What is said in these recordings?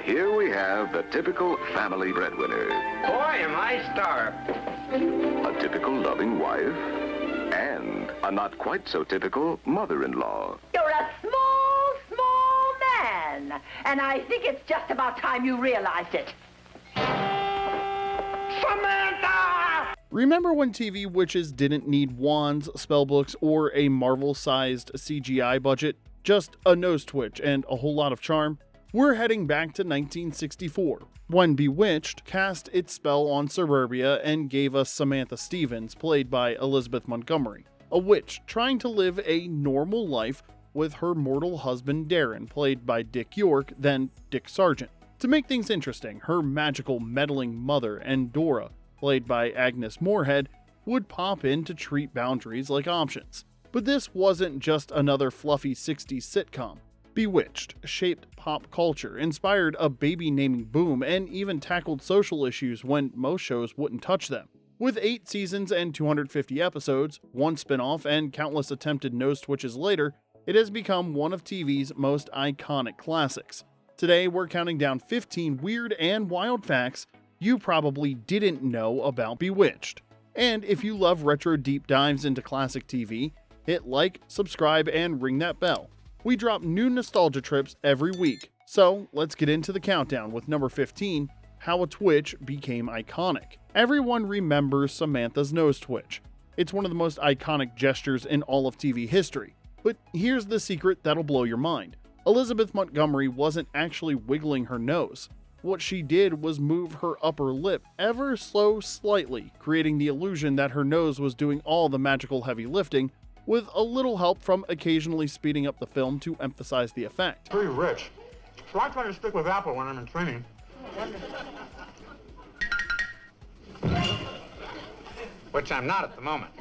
here we have the typical family breadwinner. Boy, am I starved. A typical loving wife. And a not quite so typical mother-in-law. You're a small man. And I think it's just about time you realized it. Samantha! Remember when TV witches didn't need wands, spellbooks, or a Marvel-sized CGI budget? Just a nose twitch and a whole lot of charm? We're heading back to 1964, when Bewitched cast its spell on suburbia and gave us Samantha Stephens, played by Elizabeth Montgomery, a witch trying to live a normal life with her mortal husband Daren, played by Dick York, then Dick Sargent. To make things interesting, her magical meddling mother, Endora, played by Agnes Moorehead, would pop in to treat boundaries like options. But this wasn't just another fluffy 60s sitcom. Bewitched shaped pop culture, inspired a baby naming boom, and even tackled social issues when most shows wouldn't touch them. With 8 seasons and 250 episodes, 1 spin-off, and countless attempted nose twitches later, it has become one of TV's most iconic classics. Today, we're counting down 15 weird and wild facts you probably didn't know about Bewitched. And if you love retro deep dives into classic TV, hit like, subscribe, and ring that bell. We drop new nostalgia trips every week, so let's get into the countdown with number 15, how a twitch became iconic. Everyone remembers Samantha's nose twitch. It's one of the most iconic gestures in all of TV history. But here's the secret that'll blow your mind. Elizabeth Montgomery wasn't actually wiggling her nose. What she did was move her upper lip ever so slightly, creating the illusion that her nose was doing all the magical heavy lifting, with a little help from occasionally speeding up the film to emphasize the effect. Pretty rich. So I try to stick with apple when I'm in training. Which I'm not at the moment.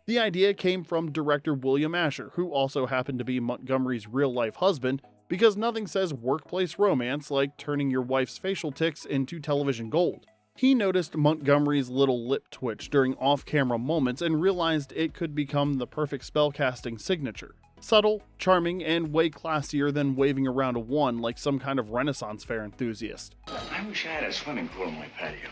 The idea came from director William Asher, who also happened to be Montgomery's real-life husband, because nothing says workplace romance like turning your wife's facial tics into television gold. He noticed Montgomery's little lip twitch during off-camera moments and realized it could become the perfect spellcasting signature. Subtle, charming, and way classier than waving around a wand like some kind of Renaissance fair enthusiast. I wish I had a swimming pool in my patio.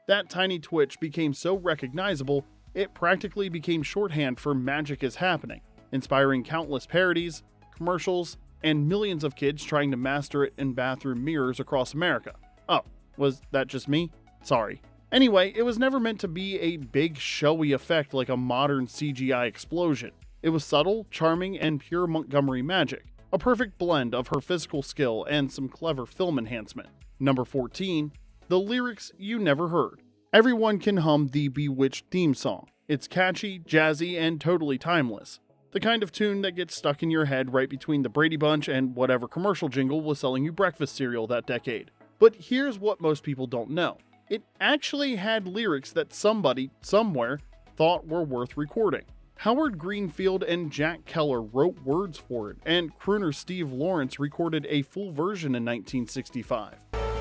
That tiny twitch became so recognizable, it practically became shorthand for magic is happening, inspiring countless parodies, commercials, and millions of kids trying to master it in bathroom mirrors across America. Oh, was that just me? Sorry. Anyway, it was never meant to be a big showy effect like a modern CGI explosion. It was subtle, charming, and pure Montgomery magic, a perfect blend of her physical skill and some clever film enhancement. Number 14, the lyrics you never heard. Everyone can hum the Bewitched theme song. It's catchy, jazzy, and totally timeless. The kind of tune that gets stuck in your head right between the Brady Bunch and whatever commercial jingle was selling you breakfast cereal that decade. But here's what most people don't know. It actually had lyrics that somebody, somewhere, thought were worth recording. Howard Greenfield and Jack Keller wrote words for it, and crooner Steve Lawrence recorded a full version in 1965.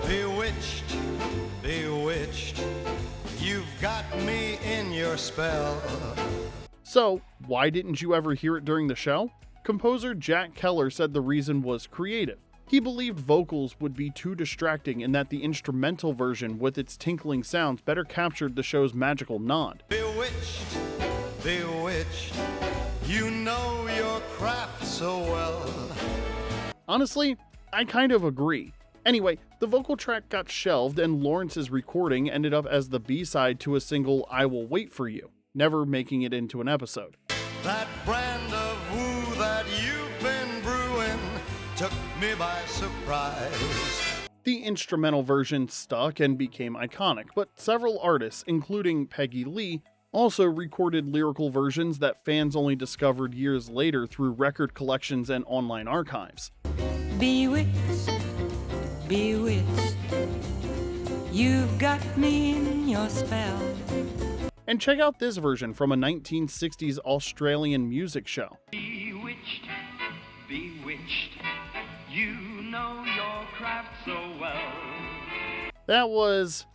Bewitched, bewitched, you've got me in your spell. So, why didn't you ever hear it during the show? Composer Jack Keller said the reason was creative. He believed vocals would be too distracting and that the instrumental version with its tinkling sounds better captured the show's magical nod. Bewitched, bewitched, you know your craft so well. Honestly, I kind of agree. Anyway, the vocal track got shelved and Lawrence's recording ended up as the B-side to a single I Will Wait For You, never making it into an episode. That brand of woo that you've been brewing took me by surprise. The instrumental version stuck and became iconic, but several artists, including Peggy Lee, also recorded lyrical versions that fans only discovered years later through record collections and online archives. Bewitched, bewitched, you've got me in your spell. And check out this version from a 1960s Australian music show. Bewitched, bewitched, you know your craft so well. That was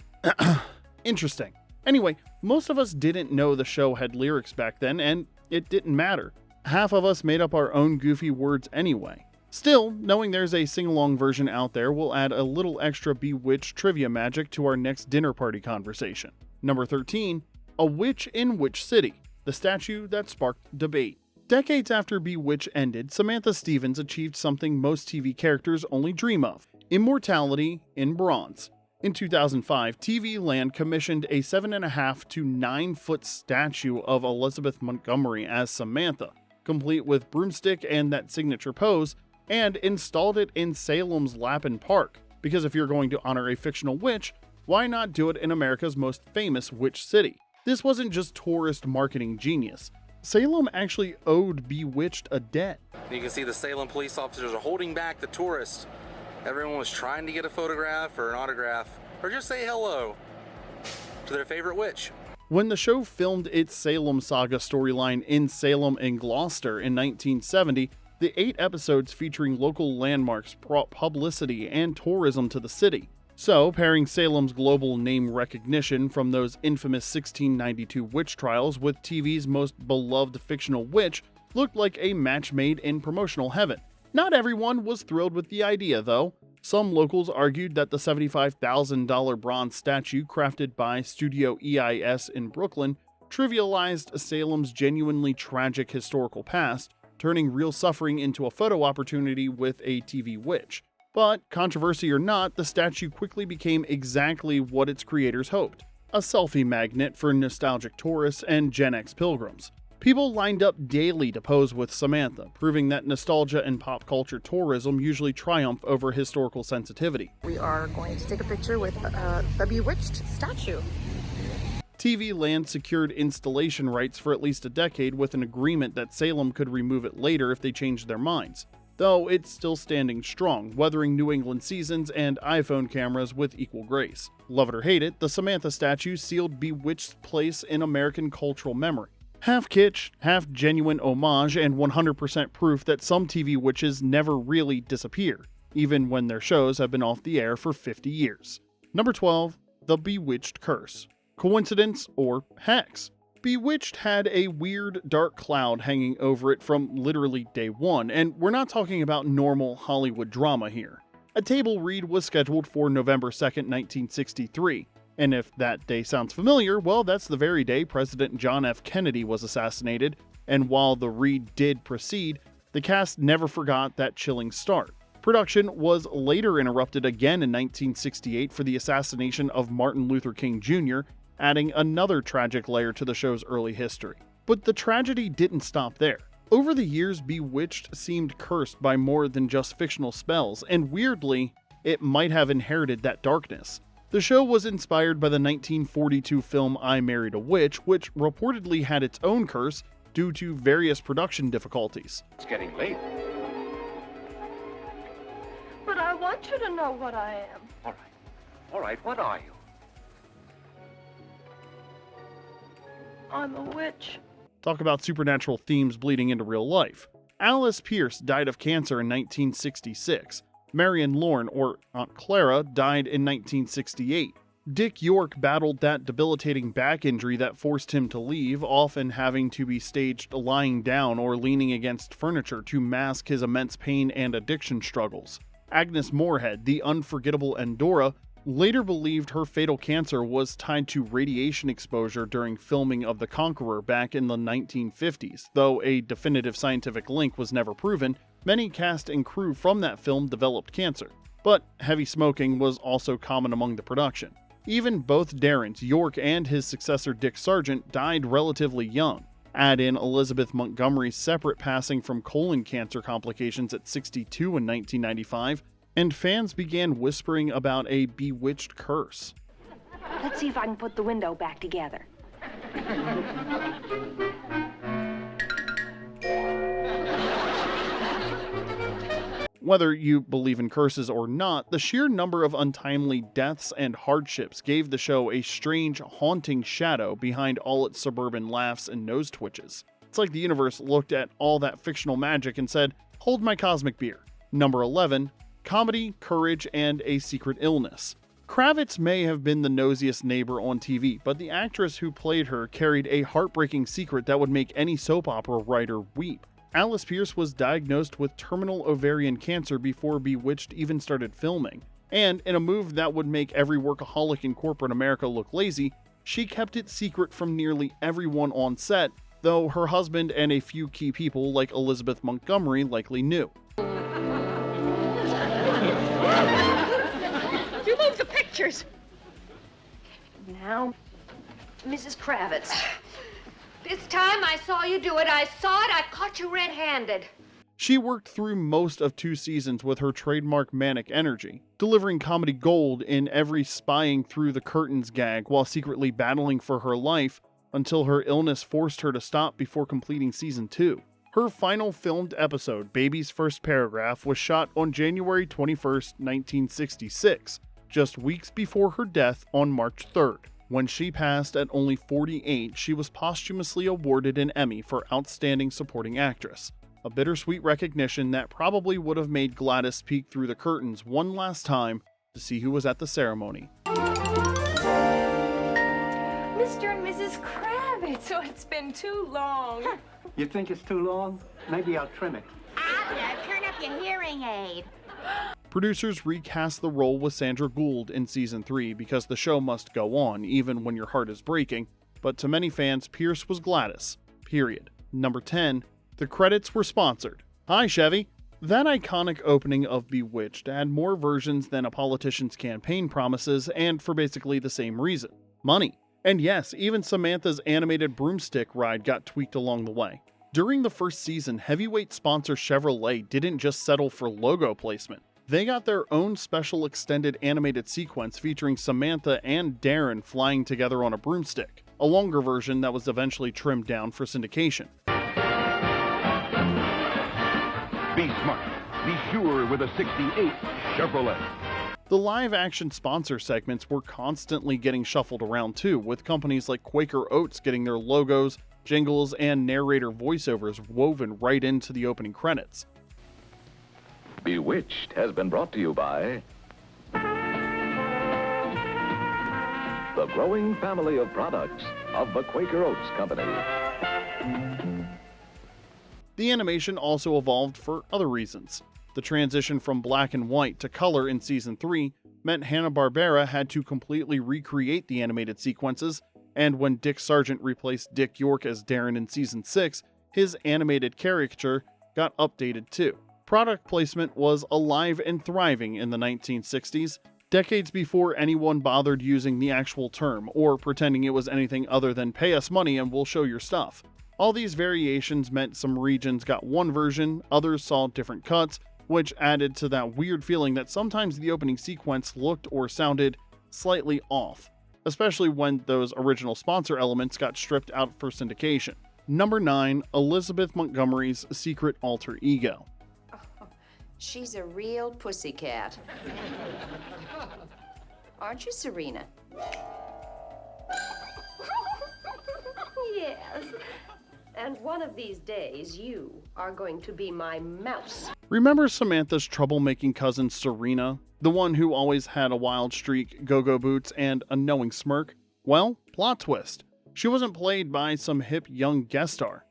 interesting. Anyway, most of us didn't know the show had lyrics back then, and it didn't matter. Half of us made up our own goofy words anyway. Still, knowing there's a sing-along version out there will add a little extra Bewitched trivia magic to our next dinner party conversation. Number 13, A Witch in Which City? The statue that sparked debate. Decades after Bewitched ended, Samantha Stephens achieved something most TV characters only dream of: immortality in bronze. In 2005, TV Land commissioned a 7.5 to 9 foot statue of Elizabeth Montgomery as Samantha, complete with broomstick and that signature pose, and installed it in Salem's Lapin Park, because if you're going to honor a fictional witch, why not do it in America's most famous witch city? This wasn't just tourist marketing genius. Salem actually owed Bewitched a debt. You can see the Salem police officers are holding back the tourists. Everyone was trying to get a photograph or an autograph, or just say hello to their favorite witch. When the show filmed its Salem Saga storyline in Salem and Gloucester in 1970, the 8 episodes featuring local landmarks brought publicity and tourism to the city. So, pairing Salem's global name recognition from those infamous 1692 witch trials with TV's most beloved fictional witch looked like a match made in promotional heaven. Not everyone was thrilled with the idea, though. Some locals argued that the $75,000 bronze statue crafted by Studio EIS in Brooklyn trivialized Salem's genuinely tragic historical past, turning real suffering into a photo opportunity with a TV witch. But, controversy or not, the statue quickly became exactly what its creators hoped: a selfie magnet for nostalgic tourists and Gen X pilgrims. People lined up daily to pose with Samantha, proving that nostalgia and pop culture tourism usually triumph over historical sensitivity. We are going to take a picture with the Bewitched statue. TV Land secured installation rights for at least a decade with an agreement that Salem could remove it later if they changed their minds. Though it's still standing strong, weathering New England seasons and iPhone cameras with equal grace. Love it or hate it, the Samantha statue sealed Bewitched's place in American cultural memory. Half kitsch, half genuine homage, and 100% proof that some TV witches never really disappear, even when their shows have been off the air for 50 years. Number 12, The Bewitched Curse. Coincidence or hex? Bewitched had a weird, dark cloud hanging over it from literally day one, and we're not talking about normal Hollywood drama here. A table read was scheduled for November 2nd, 1963. And if that day sounds familiar, well, that's the very day President John F. Kennedy was assassinated, and while the read did proceed, the cast never forgot that chilling start. Production was later interrupted again in 1968 for the assassination of Martin Luther King Jr., adding another tragic layer to the show's early history. But the tragedy didn't stop there. Over the years, Bewitched seemed cursed by more than just fictional spells, and weirdly, it might have inherited that darkness. The show was inspired by the 1942 film I Married a Witch, which reportedly had its own curse due to various production difficulties. It's getting late. But I want you to know what I am. All right, what are you? I'm a witch. Talk about supernatural themes bleeding into real life. Alice Pearce died of cancer in 1966. Marion Lorne, or Aunt Clara, died in 1968. Dick York battled that debilitating back injury that forced him to leave, often having to be staged lying down or leaning against furniture to mask his immense pain and addiction struggles. Agnes Moorehead, the unforgettable Endora, later believed her fatal cancer was tied to radiation exposure during filming of The Conqueror back in the 1950s. Though a definitive scientific link was never proven, many cast and crew from that film developed cancer. But heavy smoking was also common among the production. Even both Darens, York and his successor Dick Sargent, died relatively young. Add in Elizabeth Montgomery's separate passing from colon cancer complications at 62 in 1995, and fans began whispering about a bewitched curse. Let's see if I can put the window back together. Whether you believe in curses or not, the sheer number of untimely deaths and hardships gave the show a strange, haunting shadow behind all its suburban laughs and nose twitches. It's like the universe looked at all that fictional magic and said, "Hold my cosmic beer." Number 11, Comedy, Courage, and a Secret Illness. Kravitz may have been the nosiest neighbor on TV, but the actress who played her carried a heartbreaking secret that would make any soap opera writer weep. Alice Pearce was diagnosed with terminal ovarian cancer before Bewitched even started filming, and in a move that would make every workaholic in corporate America look lazy, she kept it secret from nearly everyone on set, though her husband and a few key people like Elizabeth Montgomery likely knew. You moved the pictures. Now, Mrs. Kravitz. This time I saw you do it. I saw it. I caught you red-handed. She worked through most of 2 seasons with her trademark manic energy, delivering comedy gold in every spying through the curtains gag while secretly battling for her life until her illness forced her to stop before completing season 2. Her final filmed episode, Baby's First Paragraph, was shot on January 21st, 1966, just weeks before her death on March 3rd. When she passed at only 48, she was posthumously awarded an Emmy for Outstanding Supporting Actress, a bittersweet recognition that probably would have made Gladys peek through the curtains one last time to see who was at the ceremony. Mr. and Mrs. Kravitz, oh, it's been too long. You think it's too long? Maybe I'll trim it. Turn up your hearing aid. Producers recast the role with Sandra Gould in season 3 because the show must go on even when your heart is breaking, but to many fans, Pearce was Gladys. Period. Number 10. The credits were sponsored. Hi, Chevy. That iconic opening of Bewitched had more versions than a politician's campaign promises, and for basically the same reason: money. And yes, even Samantha's animated broomstick ride got tweaked along the way. During the first season, heavyweight sponsor Chevrolet didn't just settle for logo placement. They got their own special extended animated sequence featuring Samantha and Daren flying together on a broomstick, a longer version that was eventually trimmed down for syndication. Be smart. Be sure with a 68 Chevrolet. The live-action sponsor segments were constantly getting shuffled around too, with companies like Quaker Oats getting their logos, jingles, and narrator voiceovers woven right into the opening credits. Bewitched has been brought to you by the growing family of products of the Quaker Oats Company. The animation also evolved for other reasons. The transition from black and white to color in season 3 meant Hanna-Barbera had to completely recreate the animated sequences, and when Dick Sargent replaced Dick York as Daren in season 6, his animated caricature got updated too. Product placement was alive and thriving in the 1960s, decades before anyone bothered using the actual term or pretending it was anything other than pay us money and we'll show your stuff. All these variations meant some regions got one version, others saw different cuts, which added to that weird feeling that sometimes the opening sequence looked or sounded slightly off, especially when those original sponsor elements got stripped out for syndication. Number 9, Elizabeth Montgomery's secret alter ego. She's a real pussycat. Aren't you, Serena? Yes. And one of these days, you are going to be my mouse. Remember Samantha's troublemaking cousin Serena? The one who always had a wild streak, go-go boots, and a knowing smirk? Well, plot twist. She wasn't played by some hip young guest star.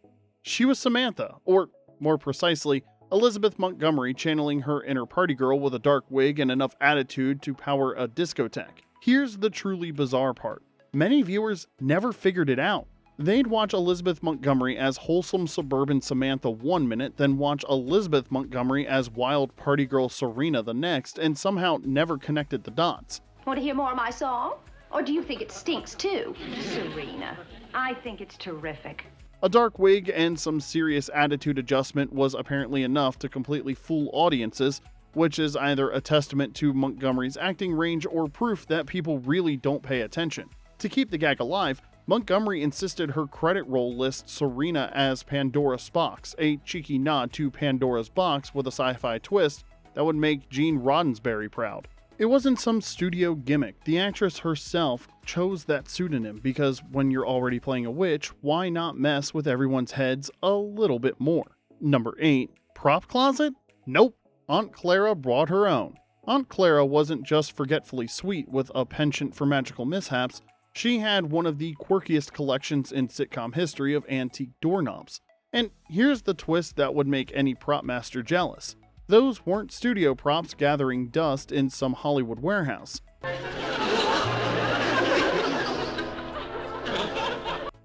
She was Samantha, or more precisely, Elizabeth Montgomery channeling her inner party girl with a dark wig and enough attitude to power a discotheque. Here's the truly bizarre part. Many viewers never figured it out. They'd watch Elizabeth Montgomery as wholesome suburban Samantha one minute, then watch Elizabeth Montgomery as wild party girl Serena the next, and somehow never connected the dots. Want to hear more of my song? Or do you think it stinks too, Serena? I think it's terrific. A dark wig and some serious attitude adjustment was apparently enough to completely fool audiences, which is either a testament to Montgomery's acting range or proof that people really don't pay attention. To keep the gag alive, Montgomery insisted her credit roll list Serena as Pandora Spox, a cheeky nod to Pandora's Box with a sci-fi twist that would make Gene Roddenberry proud. It wasn't some studio gimmick. The actress herself chose that pseudonym because when you're already playing a witch, why not mess with everyone's heads a little bit more? Number 8. Prop closet? Nope. Aunt Clara brought her own. Aunt Clara wasn't just forgetfully sweet with a penchant for magical mishaps, she had one of the quirkiest collections in sitcom history of antique doorknobs. And here's the twist that would make any prop master jealous. Those weren't studio props gathering dust in some Hollywood warehouse.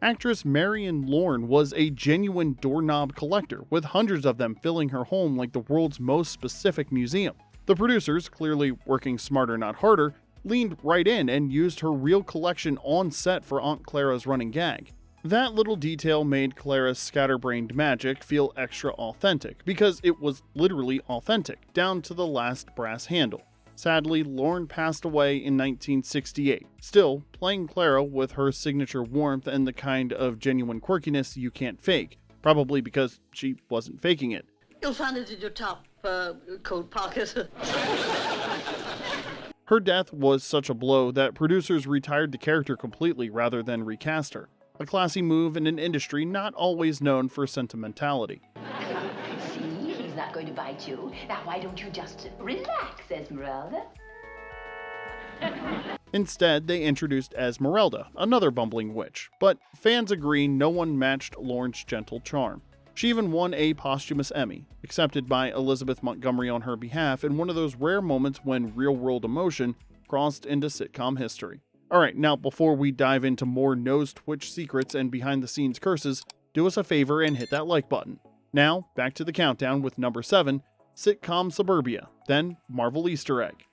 Actress Marion Lorne was a genuine doorknob collector, with hundreds of them filling her home like the world's most specific museum. The producers, clearly working smarter not harder, leaned right in and used her real collection on set for Aunt Clara's running gag. That little detail made Clara's scatterbrained magic feel extra authentic, because it was literally authentic, down to the last brass handle. Sadly, Lorne passed away in 1968, still playing Clara with her signature warmth and the kind of genuine quirkiness you can't fake, probably because she wasn't faking it. You'll find it in your top coat pocket. Her death was such a blow that producers retired the character completely rather than recast her. A classy move in an industry not always known for sentimentality. See, he's not going to bite you. Now, why don't you just relax, Esmeralda? Instead, they introduced Esmeralda, another bumbling witch, but fans agree no one matched Lorne's gentle charm. She even won a posthumous Emmy, accepted by Elizabeth Montgomery on her behalf in one of those rare moments when real-world emotion crossed into sitcom history. Alright, now before we dive into more nose-twitch secrets and behind-the-scenes curses, do us a favor and hit that like button. Now, back to the countdown with number 7, sitcom Suburbia, then Marvel Easter egg.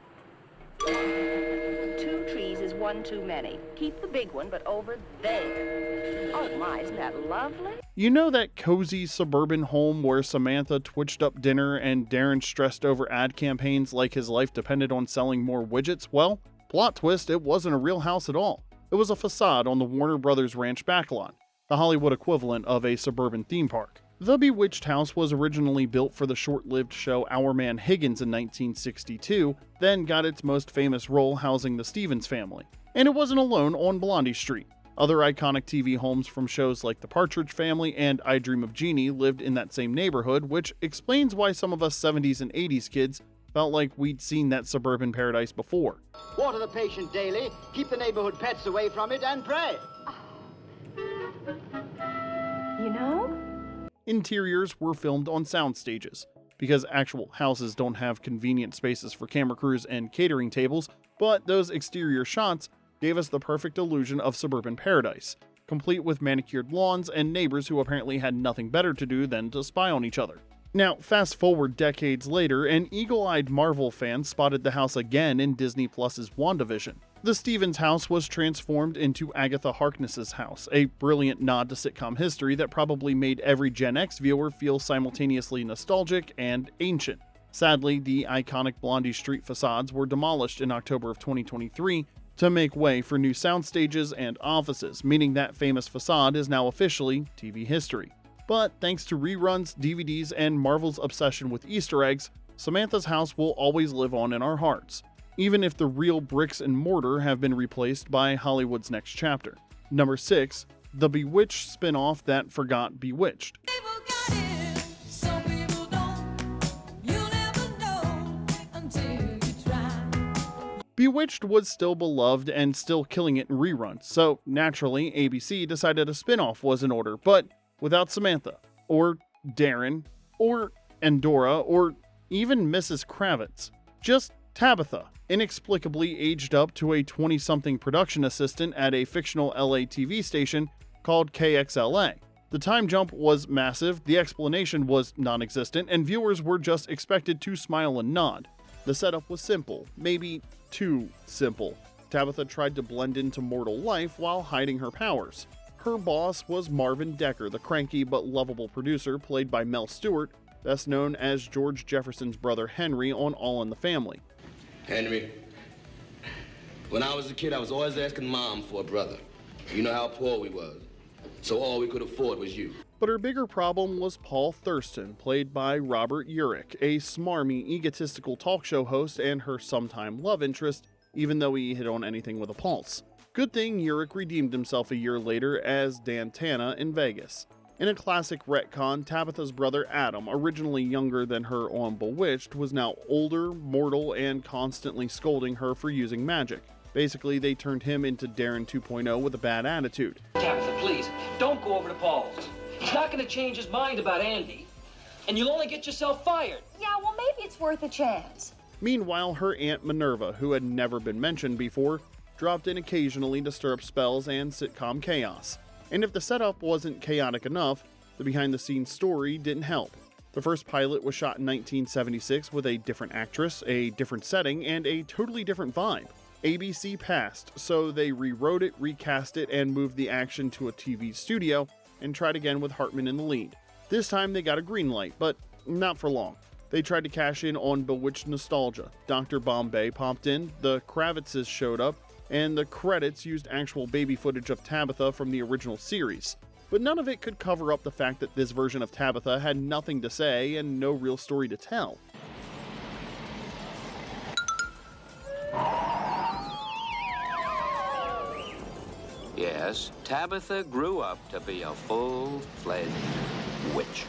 2 trees is one too many. Keep the big one, but over there. Oh my, isn't that lovely? You know that cozy suburban home where Samantha twitched up dinner and Daren stressed over ad campaigns like his life depended on selling more widgets? Well, plot twist, it wasn't a real house at all. It was a facade on the Warner Brothers Ranch backlot, the Hollywood equivalent of a suburban theme park. The Bewitched house was originally built for the short-lived show Our Man Higgins in 1962, then got its most famous role housing the Stephens family. And it wasn't alone on Blondie Street. Other iconic TV homes from shows like The Partridge Family and I Dream of Jeannie lived in that same neighborhood, which explains why some of us 70s and 80s kids felt like we'd seen that suburban paradise before. Water the patient daily, keep the neighborhood pets away from it, and pray. You know? Interiors were filmed on sound stages. Because actual houses don't have convenient spaces for camera crews and catering tables, but those exterior shots gave us the perfect illusion of suburban paradise, complete with manicured lawns and neighbors who apparently had nothing better to do than to spy on each other. Now, fast forward decades later, an eagle-eyed Marvel fan spotted the house again in Disney Plus's WandaVision. The Stephens house was transformed into Agatha Harkness's house, a brilliant nod to sitcom history that probably made every Gen X viewer feel simultaneously nostalgic and ancient. Sadly, the iconic Blondie Street facades were demolished in October of 2023 to make way for new sound stages and offices, meaning that famous facade is now officially TV history. But thanks to reruns, DVDs, and Marvel's obsession with Easter eggs, Samantha's house will always live on in our hearts, even if the real bricks and mortar have been replaced by Hollywood's next chapter. Number 6, the Bewitched spin-off that forgot Bewitched. Bewitched was still beloved and still killing it in reruns, so naturally ABC decided a spin-off was in order, but without Samantha, or Daren, or Endora, or even Mrs. Kravitz. Just Tabitha, inexplicably aged up to a 20-something production assistant at a fictional LA TV station called KXLA. The time jump was massive, the explanation was non-existent, and viewers were just expected to smile and nod. The setup was simple, maybe too simple. Tabitha tried to blend into mortal life while hiding her powers. Her boss was Marvin Decker, the cranky but lovable producer played by Mel Stewart, best known as George Jefferson's brother Henry on All in the Family. Henry, when I was a kid, I was always asking Mom for a brother. You know how poor we was, so all we could afford was you. But her bigger problem was Paul Thurston, played by Robert Urich, a smarmy, egotistical talk show host and her sometime love interest, even though he hit on anything with a pulse. Good thing Urich redeemed himself a year later as Dan Tana in Vegas. In a classic retcon, Tabitha's brother Adam, originally younger than her on Bewitched, was now older, mortal, and constantly scolding her for using magic. Basically, they turned him into Daren 2.0 with a bad attitude. Tabitha, please, don't go over to Paul's. He's not going to change his mind about Andy, and you'll only get yourself fired. Yeah, well, maybe it's worth a chance. Meanwhile, her Aunt Minerva, who had never been mentioned before, dropped in occasionally to stir up spells and sitcom chaos. And if the setup wasn't chaotic enough, the behind-the-scenes story didn't help. The first pilot was shot in 1976 with a different actress, a different setting, and a totally different vibe. ABC passed, so they rewrote it, recast it, and moved the action to a TV studio, and tried again with Hartman in the lead. This time they got a green light, but not for long. They tried to cash in on Bewitched nostalgia. Dr. Bombay popped in, the Kravitzes showed up, and the credits used actual baby footage of Tabitha from the original series. But none of it could cover up the fact that this version of Tabitha had nothing to say and no real story to tell. Yes, Tabitha grew up to be a full-fledged witch.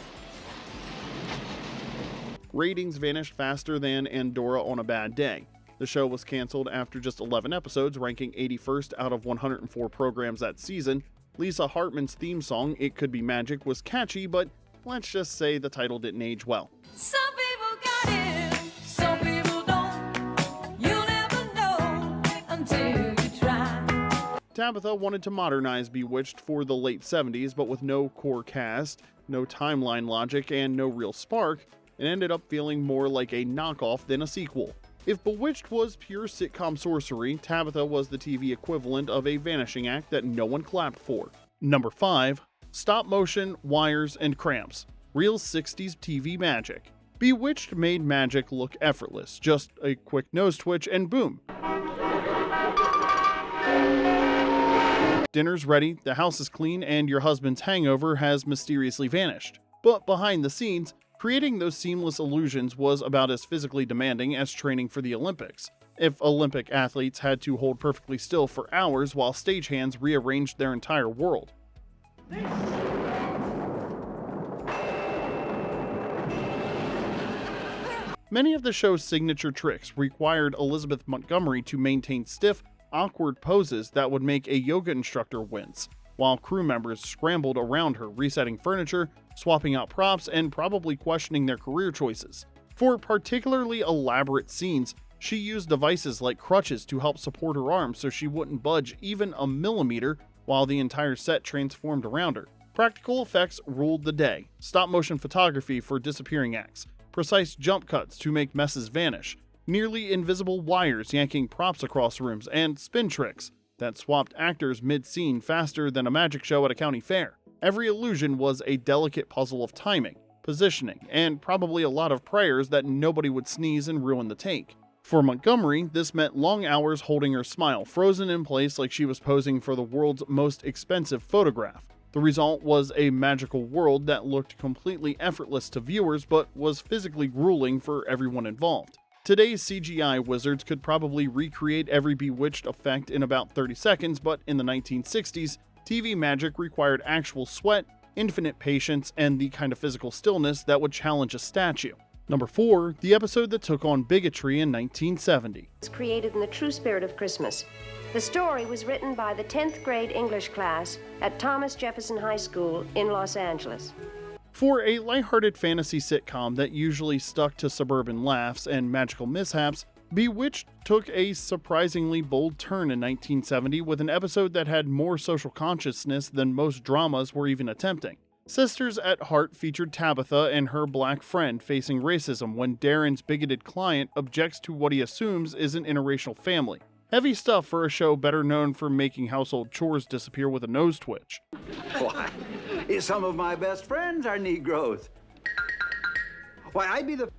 Ratings vanished faster than Andorra on a Bad Day. The show was canceled after just 11 episodes, ranking 81st out of 104 programs that season. Lisa Hartman's theme song, It Could Be Magic, was catchy, but let's just say the title didn't age well. Some people got it, some people don't. You'll never know until you try. Tabitha wanted to modernize Bewitched for the late 70s, but with no core cast, no timeline logic, and no real spark, it ended up feeling more like a knockoff than a sequel. If Bewitched was pure sitcom sorcery, Tabitha was the TV equivalent of a vanishing act that no one clapped for. Number 5. Stop motion, wires, and cramps. Real 60s TV magic. Bewitched made magic look effortless. Just a quick nose twitch and boom. Dinner's ready, the house is clean, and your husband's hangover has mysteriously vanished. But behind the scenes, creating those seamless illusions was about as physically demanding as training for the Olympics. If Olympic athletes had to hold perfectly still for hours while stagehands rearranged their entire world. Many of the show's signature tricks required Elizabeth Montgomery to maintain stiff, awkward poses that would make a yoga instructor wince, while crew members scrambled around her, resetting furniture, swapping out props, and probably questioning their career choices. For particularly elaborate scenes, she used devices like crutches to help support her arms so she wouldn't budge even a millimeter while the entire set transformed around her. Practical effects ruled the day. Stop-motion photography for disappearing acts, precise jump cuts to make messes vanish, nearly invisible wires yanking props across rooms, and spin tricks that swapped actors mid-scene faster than a magic show at a county fair. Every illusion was a delicate puzzle of timing, positioning, and probably a lot of prayers that nobody would sneeze and ruin the take. For Montgomery, this meant long hours holding her smile frozen in place like she was posing for the world's most expensive photograph. The result was a magical world that looked completely effortless to viewers but was physically grueling for everyone involved. Today's CGI wizards could probably recreate every Bewitched effect in about 30 seconds, but in the 1960s, TV magic required actual sweat, infinite patience, and the kind of physical stillness that would challenge a statue. Number 4, the episode that took on bigotry in 1970. It's created in the true spirit of Christmas. The story was written by the 10th grade English class at Thomas Jefferson High School in Los Angeles. For a lighthearted fantasy sitcom that usually stuck to suburban laughs and magical mishaps, Bewitched took a surprisingly bold turn in 1970 with an episode that had more social consciousness than most dramas were even attempting. Sisters at Heart featured Tabitha and her black friend facing racism when Daren's bigoted client objects to what he assumes is an interracial family. Heavy stuff for a show better known for making household chores disappear with a nose twitch. Why, some of my best friends are Negroes. Why, I'd be the...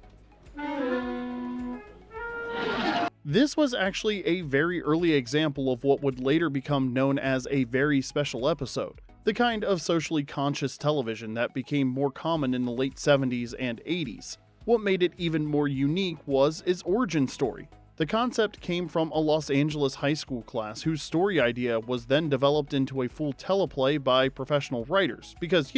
This was actually a very early example of what would later become known as a very special episode, the kind of socially conscious television that became more common in the late 70s and 80s. What made it even more unique was its origin story. The concept came from a Los Angeles high school class whose story idea was then developed into a full teleplay by professional writers, because,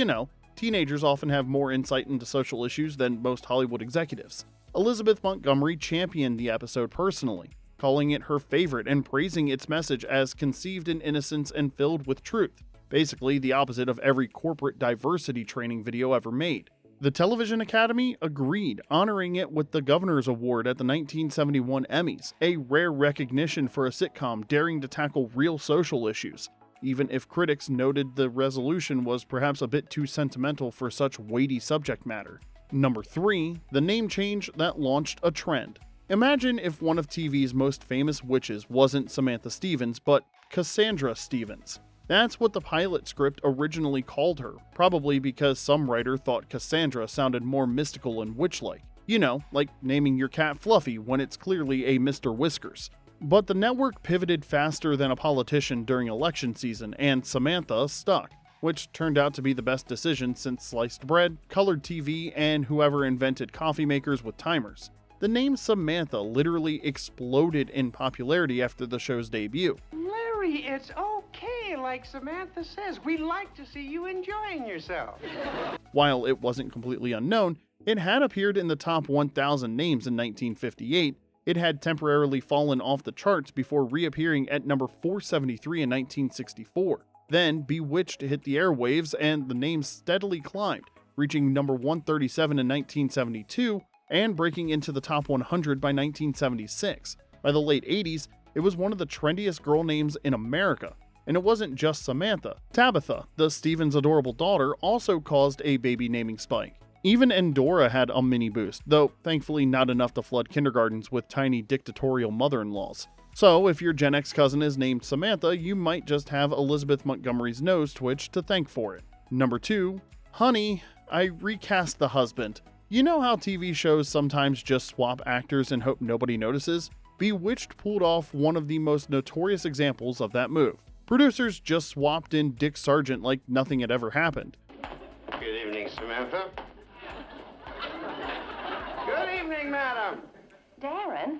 Teenagers often have more insight into social issues than most Hollywood executives. Elizabeth Montgomery championed the episode personally, calling it her favorite and praising its message as conceived in innocence and filled with truth, basically the opposite of every corporate diversity training video ever made. The Television Academy agreed, honoring it with the Governor's Award at the 1971 Emmys, a rare recognition for a sitcom daring to tackle real social issues, even if critics noted the resolution was perhaps a bit too sentimental for such weighty subject matter. Number 3, the name change that launched a trend. Imagine if one of TV's most famous witches wasn't Samantha Stephens, but Cassandra Stephens. That's what the pilot script originally called her, probably because some writer thought Cassandra sounded more mystical and witch-like. You know, like naming your cat Fluffy when it's clearly a Mr. Whiskers. But the network pivoted faster than a politician during election season, and Samantha stuck, which turned out to be the best decision since sliced bread, colored TV, and whoever invented coffee makers with timers. The name Samantha literally exploded in popularity after the show's debut. Larry, it's okay, like Samantha says. We like to see you enjoying yourself. While it wasn't completely unknown, it had appeared in the top 1,000 names in 1958. It had temporarily fallen off the charts before reappearing at number 473 in 1964. Then Bewitched hit the airwaves and the name steadily climbed, reaching number 137 in 1972 and breaking into the top 100 by 1976. By the late 80s, it was one of the trendiest girl names in America. And it wasn't just Samantha. Tabitha, the Stephens' adorable daughter, also caused a baby naming spike. Even Endora had a mini boost, though thankfully not enough to flood kindergartens with tiny dictatorial mother-in-laws. So if your Gen X cousin is named Samantha, you might just have Elizabeth Montgomery's nose twitch to thank for it. Number 2, honey, I recast the husband. You know how TV shows sometimes just swap actors and hope nobody notices? Bewitched pulled off one of the most notorious examples of that move. Producers just swapped in Dick Sargent like nothing had ever happened. Good evening, Samantha. Good evening, madam. Daren?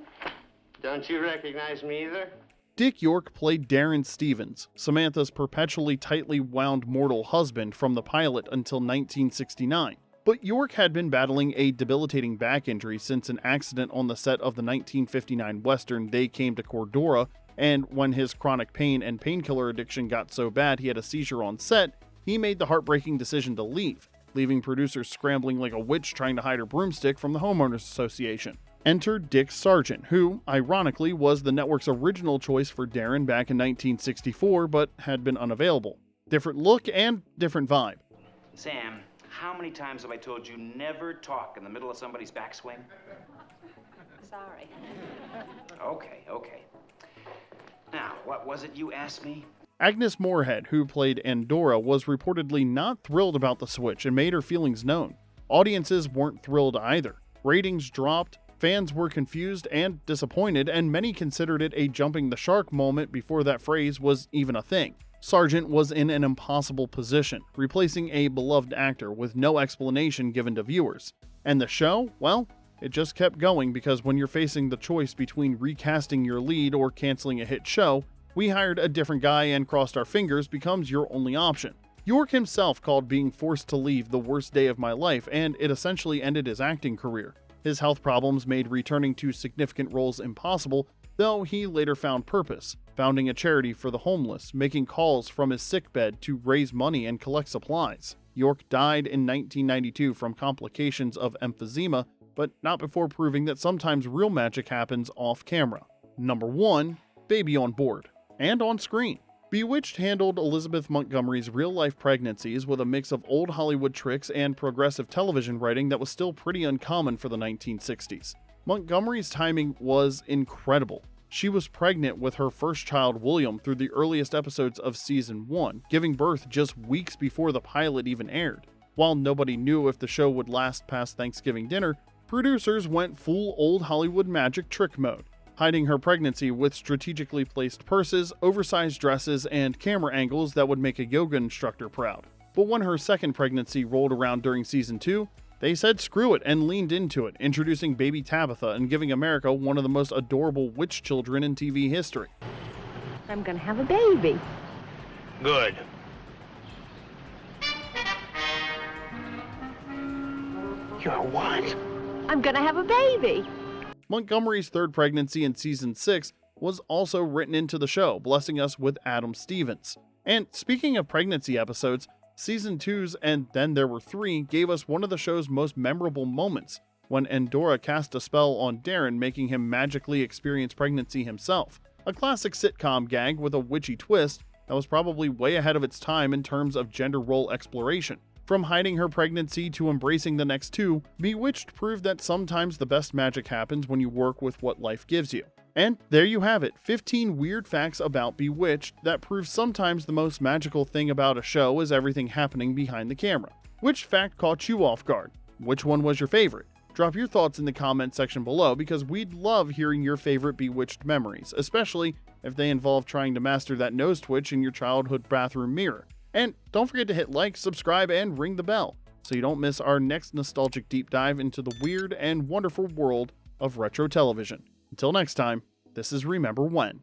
Don't you recognize me either? Dick York played Daren Stephens, Samantha's perpetually tightly wound mortal husband from the pilot until 1969. But York had been battling a debilitating back injury since an accident on the set of the 1959 Western They Came to Cordora, and when his chronic pain and painkiller addiction got so bad he had a seizure on set, he made the heartbreaking decision to leave, leaving producers scrambling like a witch trying to hide her broomstick from the Homeowners Association. Enter Dick Sargent, who, ironically, was the network's original choice for Daren back in 1964, but had been unavailable. Different look and different vibe. Sam, how many times have I told you never talk in the middle of somebody's backswing? Sorry. Okay. Now, what was it you asked me? Agnes Moorehead, who played Endora, was reportedly not thrilled about the switch and made her feelings known. Audiences weren't thrilled either. Ratings dropped, fans were confused and disappointed, and many considered it a jumping the shark moment before that phrase was even a thing. Sargent was in an impossible position, replacing a beloved actor with no explanation given to viewers. And the show? Well, it just kept going because when you're facing the choice between recasting your lead or canceling a hit show, we hired a different guy and crossed our fingers becomes your only option. York himself called being forced to leave the worst day of my life, and it essentially ended his acting career. His health problems made returning to significant roles impossible, though he later found purpose, founding a charity for the homeless, making calls from his sickbed to raise money and collect supplies. York died in 1992 from complications of emphysema, but not before proving that sometimes real magic happens off camera. Number 1, baby on board. And on screen. Bewitched handled Elizabeth Montgomery's real-life pregnancies with a mix of old Hollywood tricks and progressive television writing that was still pretty uncommon for the 1960s. Montgomery's timing was incredible. She was pregnant with her first child, William, through the earliest episodes of Season 1, giving birth just weeks before the pilot even aired. While nobody knew if the show would last past Thanksgiving dinner, producers went full old Hollywood magic trick mode, hiding her pregnancy with strategically placed purses, oversized dresses, and camera angles that would make a yoga instructor proud. But when her second pregnancy rolled around during Season 2, they said screw it and leaned into it, introducing baby Tabitha and giving America one of the most adorable witch children in TV history. I'm gonna have a baby. Good. You're what? I'm gonna have a baby. Montgomery's third pregnancy in season 6 was also written into the show, blessing us with Adam Stevens. And speaking of pregnancy episodes, season 2's And Then There Were Three gave us one of the show's most memorable moments, when Endora cast a spell on Daren, making him magically experience pregnancy himself. A classic sitcom gag with a witchy twist that was probably way ahead of its time in terms of gender role exploration. From hiding her pregnancy to embracing the next two, Bewitched proved that sometimes the best magic happens when you work with what life gives you. And there you have it, 15 weird facts about Bewitched that prove sometimes the most magical thing about a show is everything happening behind the camera. Which fact caught you off guard? Which one was your favorite? Drop your thoughts in the comment section below because we'd love hearing your favorite Bewitched memories, especially if they involve trying to master that nose twitch in your childhood bathroom mirror. And don't forget to hit like, subscribe, and ring the bell so you don't miss our next nostalgic deep dive into the weird and wonderful world of retro television. Until next time, this is Remember When.